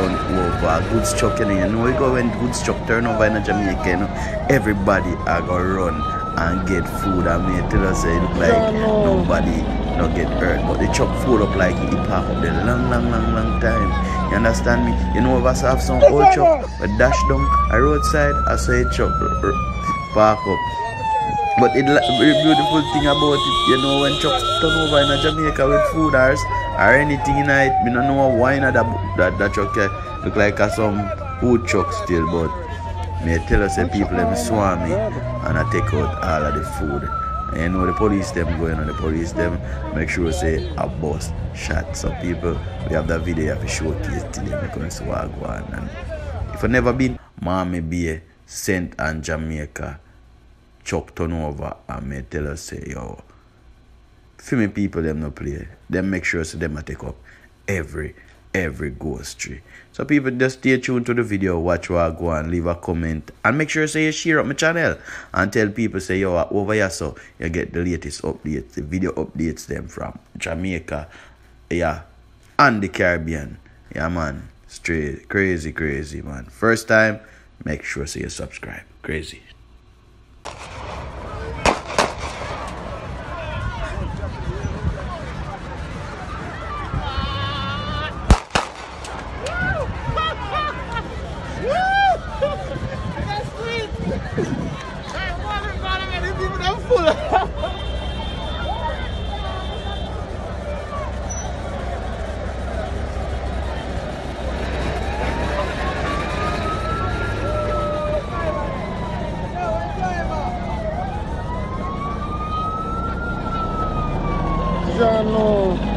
turn over. Goods truck, you know we go when goods truck turn over in Jamaica, you know, everybody are gonna run and get food. I mean, tell us it look like nobody not get hurt, but they chop food up like it park up there long time. You understand me? You know, if I have some old truck a dash down a roadside, I say truck park up. But the beautiful thing about it, you know, when trucks turn over in Jamaica with food or anything in it, I don't know why not that truck look like some food truck still, but me tell us that people them swarm me and I take out all of the food. And you know the police them going on, the police them make sure say a bus shot. So people, we have that video, you have to showcase to them because see what go on. And if I've never been, Mommy Bay, St. Ann, Jamaica, truck turn over and me tell us say, yo, for me people them no play. Them make sure so them take up every ghost tree. So people just stay tuned to the video, watch what I go and leave a comment and make sure say you share up my channel and tell people say yo over here so you get the latest updates, the video updates them from Jamaica, yeah, and the Caribbean. Yeah man, straight crazy man. First time, make sure say you subscribe. Crazy. No.